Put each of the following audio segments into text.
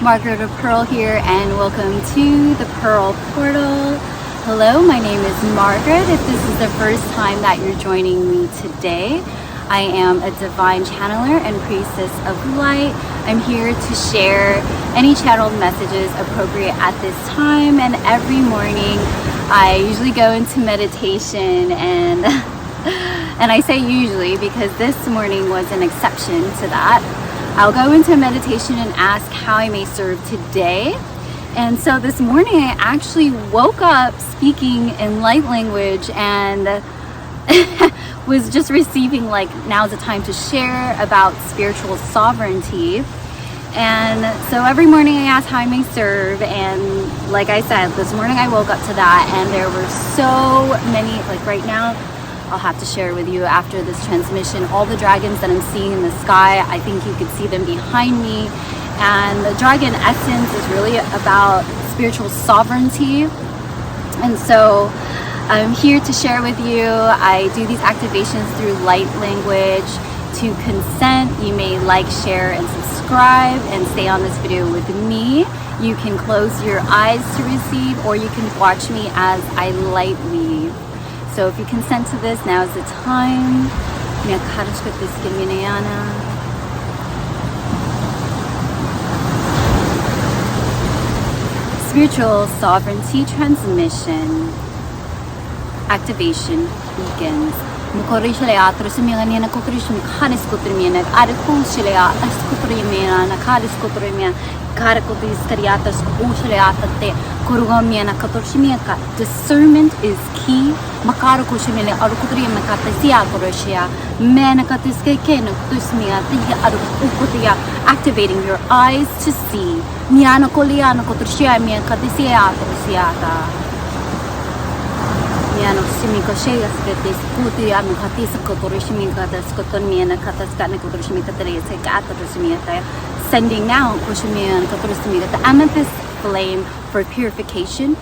Margaret of Pearl here, and welcome to the Pearl Portal. Hello, my name is Margaret. If this is the first time that you're joining me today, I am a divine channeler and priestess of light. I'm here to share any channeled messages appropriate at this time, and every morning I usually go into meditation, and I say usually because this morning was an exception to that. I'll go into meditation and ask how I may serve today. And so this morning I actually woke up speaking in light language and was just receiving like, now's the time to share about spiritual sovereignty. And so every morning I ask how I may serve, and like I said, this morning I woke up to that, and there were so many, like right now I'll have to share with you after this transmission, all the dragons that I'm seeing in the sky. I think you could see them behind me. And the dragon essence is really about spiritual sovereignty. And so I'm here to share with you. I do these activations through light language. To consent, you may like, share, and subscribe and stay on this video with me. You can close your eyes to receive, or you can watch me as I light weave. So if you consent to this, now is the time. Spiritual sovereignty transmission activation begins. Discernment is key. Activating your eyes to see. Sending now the amethyst flame for purification.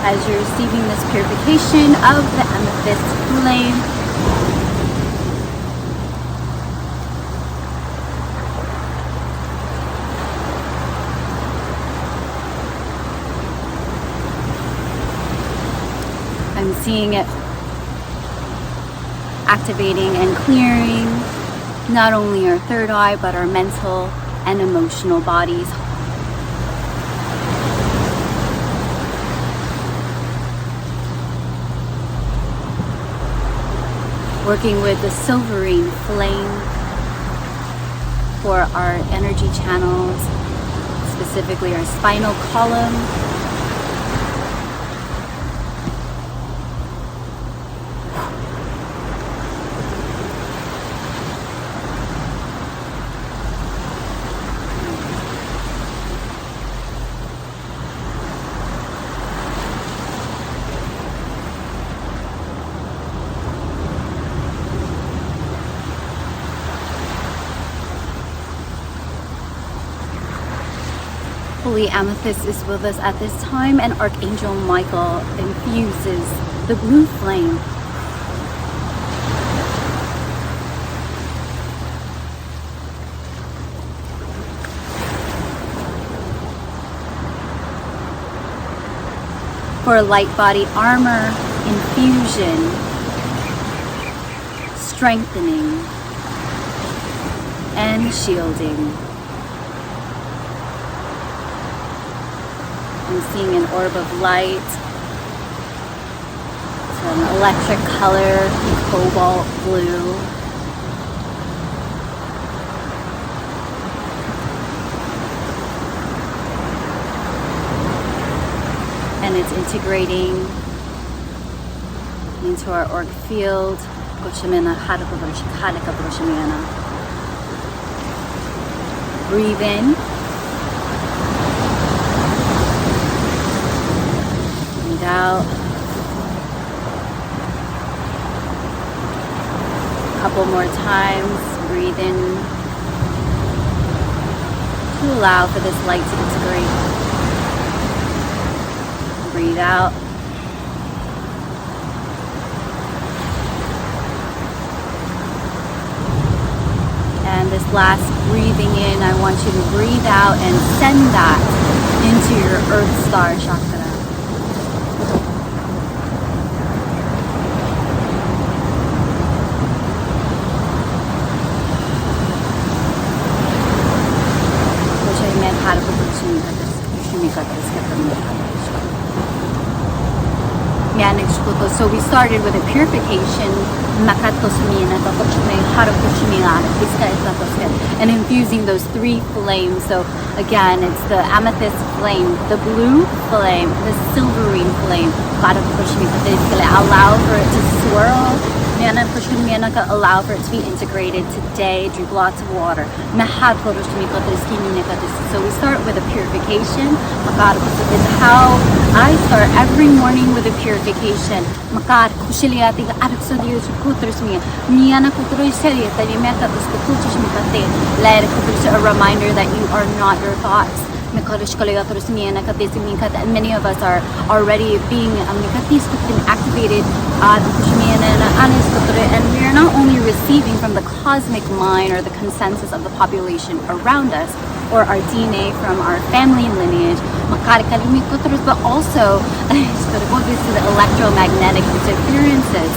As you're receiving this purification of the amethyst flame, I'm seeing it activating and clearing not only our third eye, but our mental and emotional bodies. Working with the silvering flame for our energy channels, specifically our spinal column. Holy Amethyst is with us at this time, and Archangel Michael infuses the blue flame. For light body armor infusion, strengthening, and shielding. I'm seeing an orb of light. It's an electric color, cobalt blue. And it's integrating into our auric field. Breathe in. Out. A couple more times. Breathe in allow for this light to integrate. Breathe out. And this last breathing in, I want you to breathe out and send that into your Earth Star chakra. So we started with a purification and infusing those 3 flames. So again, it's the amethyst flame, the blue flame, the silverine flame. Allow for it to swirl. Allow for it to be integrated today. Drink lots of water. So we start with a purification. This is how I start every morning with a purification. A reminder that you are not your thoughts. Many of us are already being activated, and we are not only receiving from the cosmic mind or the consensus of the population around us, or our DNA from our family lineage, but also to the electromagnetic interferences.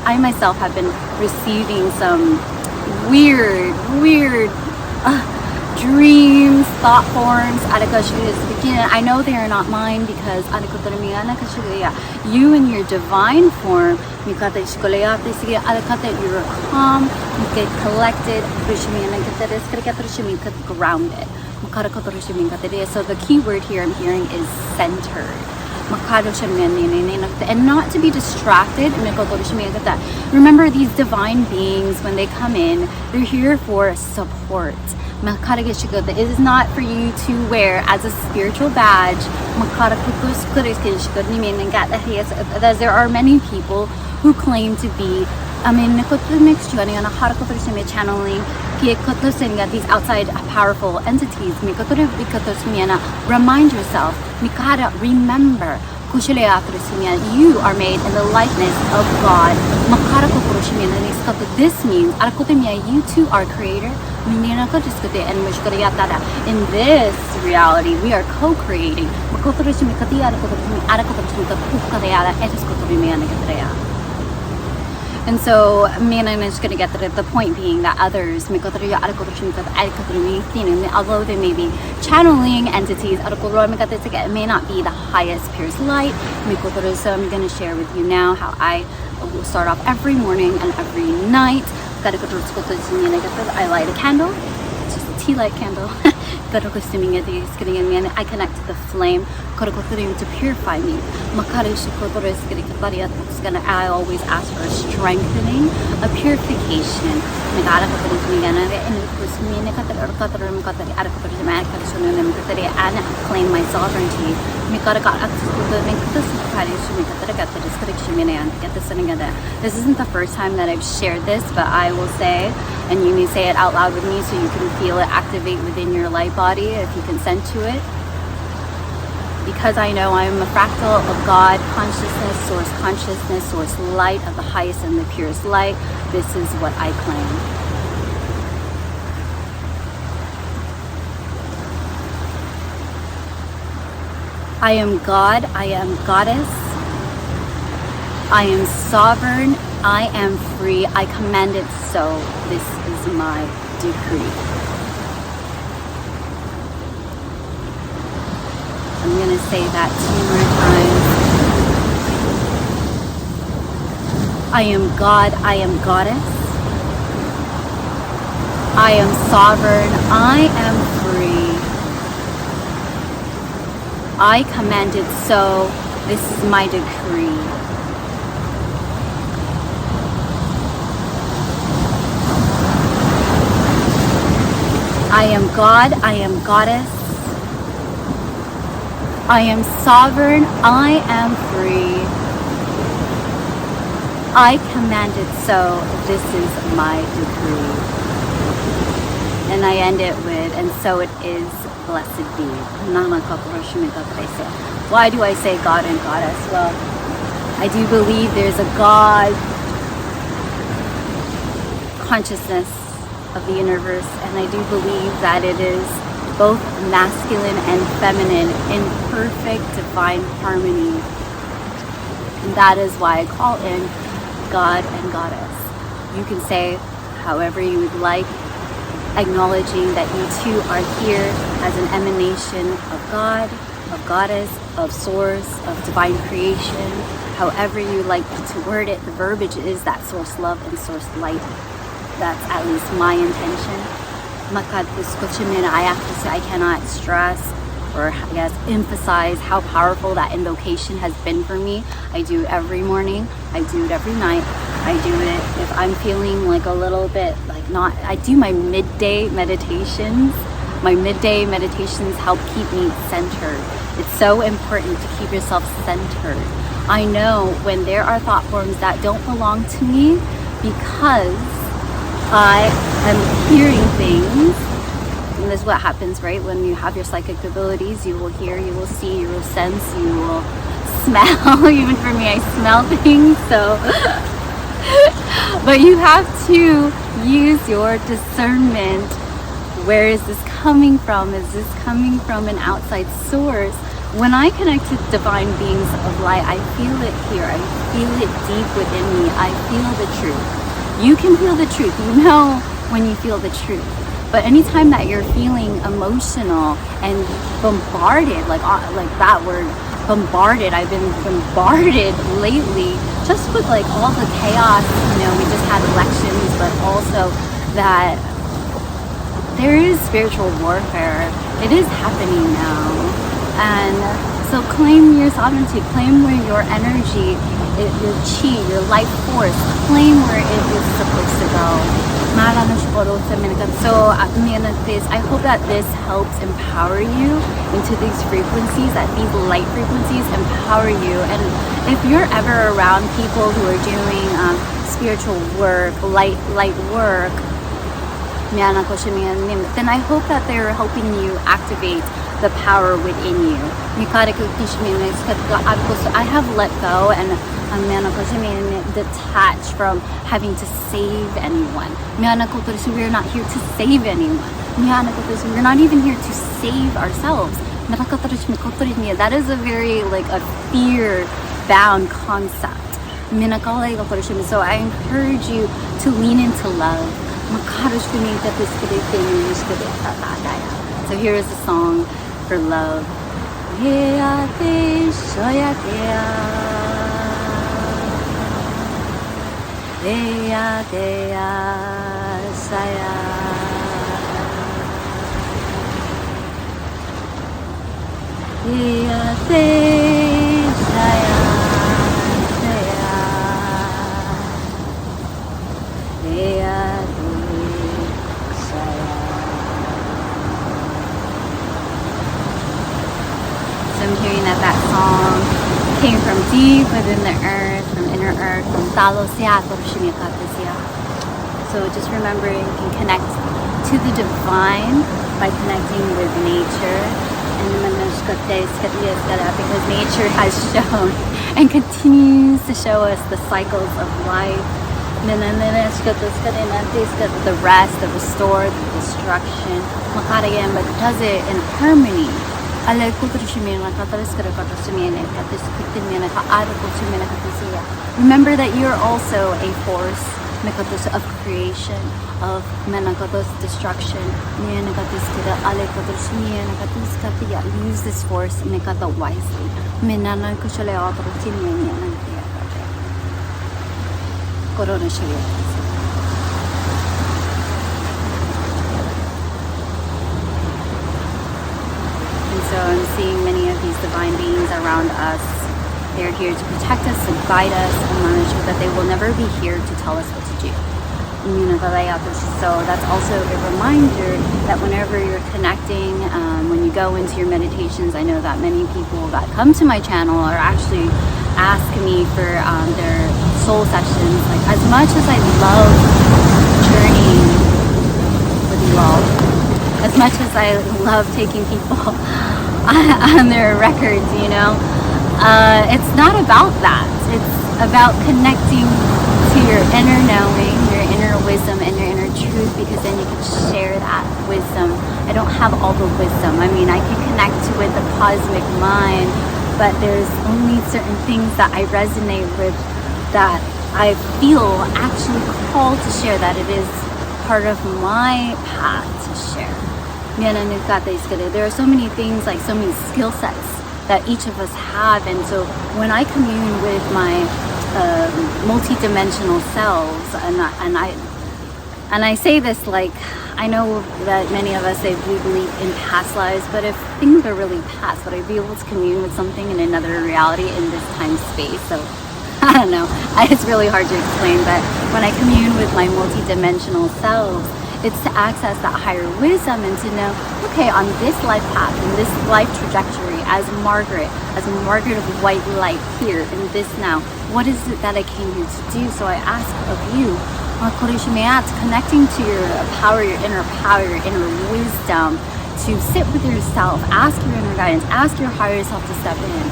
I myself have been receiving some weird dreams, thought forms. I know they are not mine because you in your divine form, you're calm, you get collected, grounded. So the key word here I'm hearing is centered. And not to be distracted. Remember, these divine beings, when they come in, they're here for support. It is not for you to wear as a spiritual badge. There are many people who claim to be channeling these outside powerful entities. Remind yourself, remember, you are made in the likeness of God. This means you too are creator. And in this reality, we are co-creating. And so, I'm just going to get the point being that others, although they may be channeling entities, it may not be the highest purest light. So I'm going to share with you now how I will start off every morning and every night. I light a candle, just a tea light candle. I connect to the flame to purify me. I always ask for a strengthening, a purification. And claim my sovereignty. This isn't the first time that I've shared this, but I will say, and you may say it out loud with me so you can feel it activate within your light body if you consent to it. Because I know I am a fractal of God consciousness, source light of the highest and the purest light. This is what I claim. I am God, I am goddess, I am sovereign, I am free, I command it so. This is my decree. I'm going to say that 2 more times. I am God, I am goddess, I am sovereign, I am free. I command it so. This is my decree. I am God, I am goddess, I am sovereign, I am free. I command it so. This is my decree. And I end it with, and so it is, blessed be. Why do I say God and Goddess? Well, I do believe there's a God consciousness of the universe, and I do believe that it is both masculine and feminine in perfect divine harmony. And that is why I call in God and Goddess. You can say however you would like, acknowledging that you two are here as an emanation of God, of Goddess, of Source, of divine creation. However you like to word it, the verbiage is that Source love and Source light. That's at least my intention. I have to say, I cannot stress or I guess emphasize how powerful that invocation has been for me. I do it every morning. I do it every night. I do it if I'm feeling like a little bit like not. I do my midday meditations. My midday meditations help keep me centered. It's so important to keep yourself centered. I know when there are thought forms that don't belong to me because I am hearing things. And this is what happens, right? When you have your psychic abilities, you will hear, you will see, you will sense, you will smell. Even for me, I smell things. So, but you have to use your discernment. Where is this coming from? Is this coming from an outside source? When I connect to divine beings of light, I feel it here. I feel it deep within me. I feel the truth. You can feel the truth. You know when you feel the truth. But anytime that you're feeling emotional and bombarded, like that word, bombarded, I've been bombarded lately just with like all the chaos. You know, we just had elections, but also that there is spiritual warfare. It is happening now. And so claim your sovereignty, claim where your energy, your chi, your life force, claim where it is supposed to go. So I hope that this helps empower you into these frequencies, that these light frequencies empower you. And if you're ever around people who are doing spiritual work, light work, then I hope that they're helping you activate the power within you. I have let go and detached from having to save anyone. We're not here to save anyone. We're not even here to save ourselves. That is a very a fear-bound concept. So I encourage you to lean into love. So here is a song for love. I'm hearing that song came from deep within the earth, from inner earth, from Talo Siya. So just remember, you can connect to the divine by connecting with nature, because nature has shown and continues to show us the cycles of life. The rest, the restore, the destruction, but does it in harmony. Remember that you're also a force of creation, of destruction. Use this force wisely. So I'm seeing many of these divine beings around us. They're here to protect us, to guide us, and manage that they will never be here to tell us what to do. So that's also a reminder that whenever you're connecting, when you go into your meditations, I know that many people that come to my channel are actually asking me for their soul sessions. Like, as much as I love journeying with you all, much as I love taking people on their records, you know, it's not about that. It's about connecting to your inner knowing, your inner wisdom, and your inner truth, because then you can share that wisdom. I don't have all the wisdom. I mean, I can connect to with the cosmic mind, but there's only certain things that I resonate with, that I feel actually called to share, that it is part of my path to share. There are so many things, like so many skill sets that each of us have, and so when I commune with my multi-dimensional selves, and I say this, like, I know that many of us say we believe in past lives, but if things are really past, would I be able to commune with something in another reality in this time space? So I don't know, it's really hard to explain, but when I commune with my multi-dimensional selves, it's to access that higher wisdom and to know, okay, on this life path, in this life trajectory, as Margaret of white light here in this now, what is it that I came here to do? So I ask of you, connecting to your power, your inner wisdom, to sit with yourself, ask your inner guidance, ask your higher self to step in.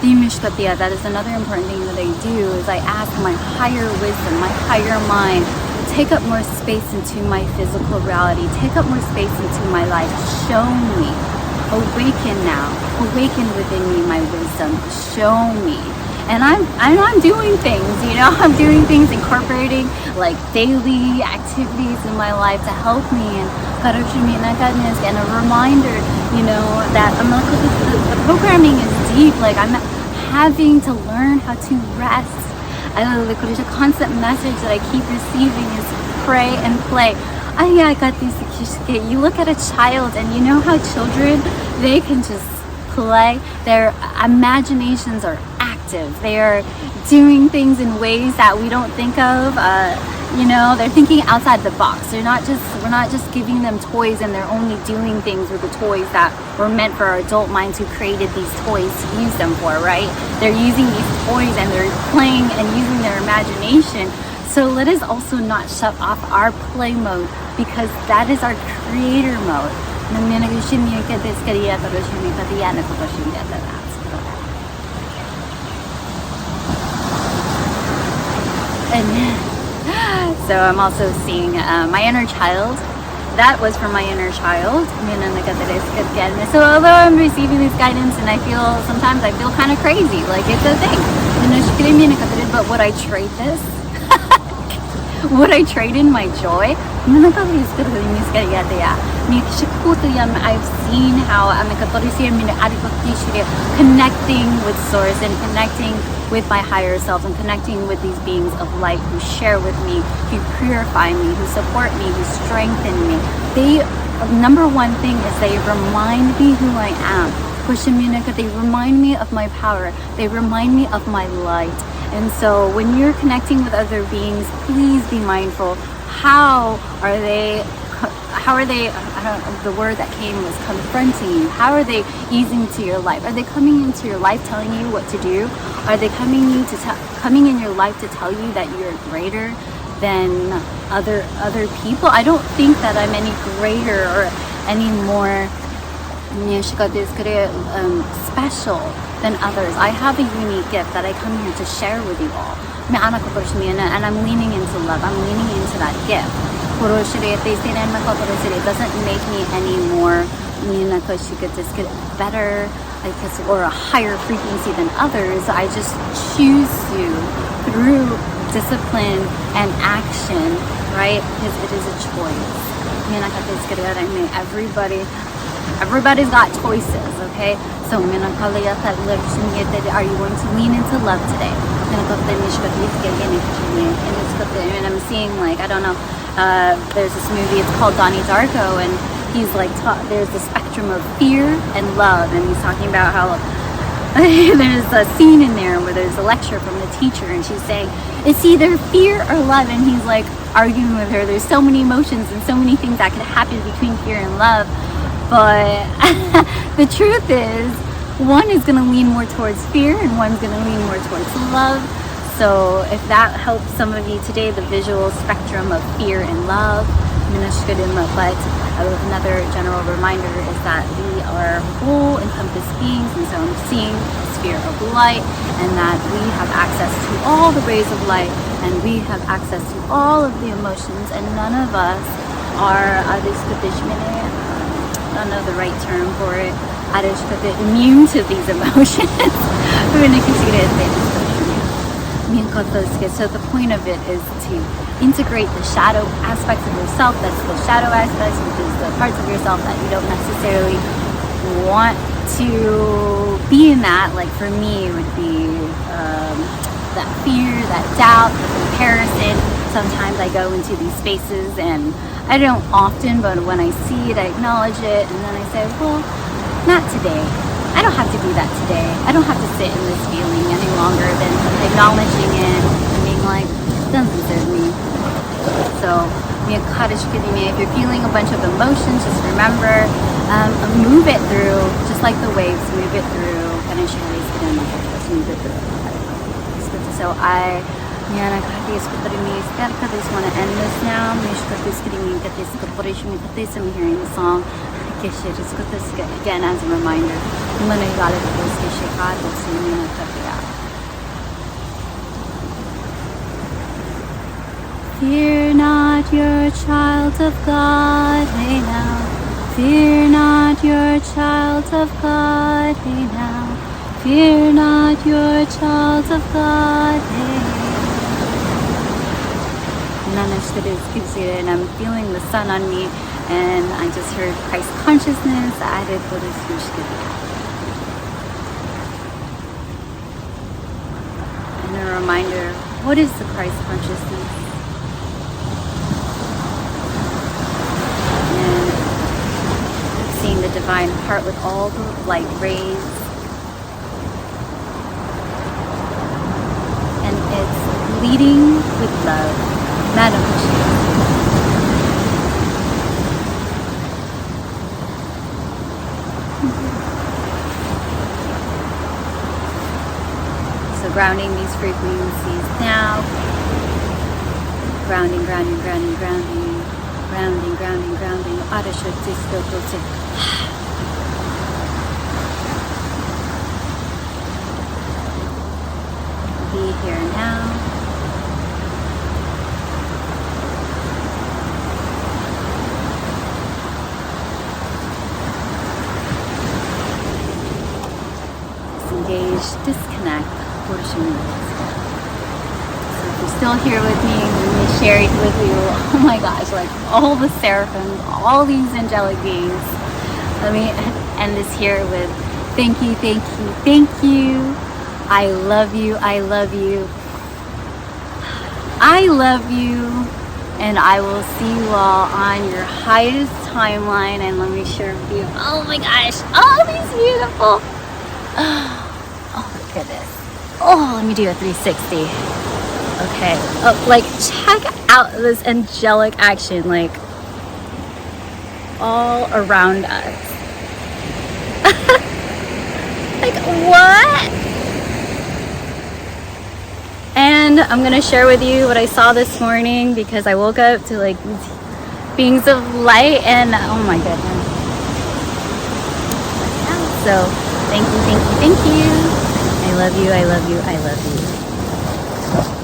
That is another important thing that I do, is I ask my higher wisdom, my higher mind, take up more space into my physical reality, take up more space into my life, show me, awaken now, awaken within me my wisdom, show me. And I'm doing things, you know, I'm doing things, incorporating like daily activities in my life to help me, and and a reminder, you know, that I'm not, the programming is deep, like I'm having to learn how to rest. The constant message that I keep receiving is pray and play. I got this. You look at a child, and you know how children, they can just play. Their imaginations are active. They are doing things in ways that we don't think of. You know, they're thinking outside the box. We're not just giving them toys and they're only doing things with the toys that were meant for our adult minds who created these toys to use them for, right? They're using these toys and they're playing and using their imagination. So let us also not shut off our play mode, because that is our creator mode. And so I'm also seeing my inner child. That was from my inner child. So although I'm receiving this guidance and sometimes I feel kind of crazy, like it's a thing. But would I trade this? Would I trade in my joy? I've seen how connecting with source and connecting with my higher self and connecting with these beings of light who share with me, who purify me, who support me, who strengthen me. Number one thing is they remind me who I am. They remind me of my power. They remind me of my light. And so when you're connecting with other beings, please be mindful. How are they, the word that came was confronting you. How are they easing to your life? Are they coming into your life telling you what to do? Are they coming in your life to tell you that you're greater than other people? I don't think that I'm any greater or any more special than others. I have a unique gift that I come here to share with you all. And I'm leaning into love. I'm leaning into that gift. It doesn't make me any more better or a higher frequency than others. I just choose to, through discipline and action, right? Because it is a choice. Everybody's got choices, okay? So are you going to lean into love today? And I'm seeing, like, I don't know, there's this movie, it's called Donnie Darko, and he's like, there's the spectrum of fear and love, and he's talking about how there's a scene in there where there's a lecture from the teacher, and she's saying, it's either fear or love, and he's like arguing with her. There's so many emotions and so many things that could happen between fear and love, but the truth is, one is going to lean more towards fear and one's going to lean more towards love. So if that helps some of you today, the visual spectrum of fear and love, But another general reminder is that we are whole, encompassed beings, and so I'm seeing a sphere of light, and that we have access to all the rays of light, and we have access to all of the emotions, and none of us are I don't know the right term for it, immune to these emotions. So the point of it is to integrate the shadow aspects of yourself, that's the shadow aspects, which is the parts of yourself that you don't necessarily want to be in that. Like for me, it would be that fear, that doubt, the comparison. Sometimes I go into these spaces, and I don't often, but when I see it, I acknowledge it, and then I say, well, not today. I don't have to do that today. I don't have to sit in this feeling any longer than acknowledging it and being like, it doesn't serve me. So, if you're feeling a bunch of emotions, just remember, move it through, just like the waves, move it through, and just move it through. So I just want to end this now. I'm hearing the song. Again, as a reminder, fear not, your child of God, hey now. Fear not, your child of God, hey now. Fear not, your child of God, hey. And I'm feeling the sun on me, and I just heard Christ consciousness. And a reminder, what is the Christ consciousness? And seeing the divine heart with all the light rays. And it's leading with love. Madam. So grounding these frequencies now. Grounding, grounding, grounding, grounding. Grounding, grounding, grounding. Be here now. Disconnect portion of this. So if you're still here with me, let me share it with you. Oh my gosh, like all the seraphims, all these angelic beings. Let me end this here with thank you, thank you, thank you. I love you, I love you. I love you, and I will see you all on your highest timeline. And let me share with you. Oh my gosh, all these beautiful. Oh, look at this. Oh, let me do a 360. Okay. Oh, like, check out this angelic action, like, all around us. Like, what? And I'm going to share with you what I saw this morning, because I woke up to, like, these beings of light, and oh my goodness. So, thank you, thank you, thank you. I love you, I love you, I love you.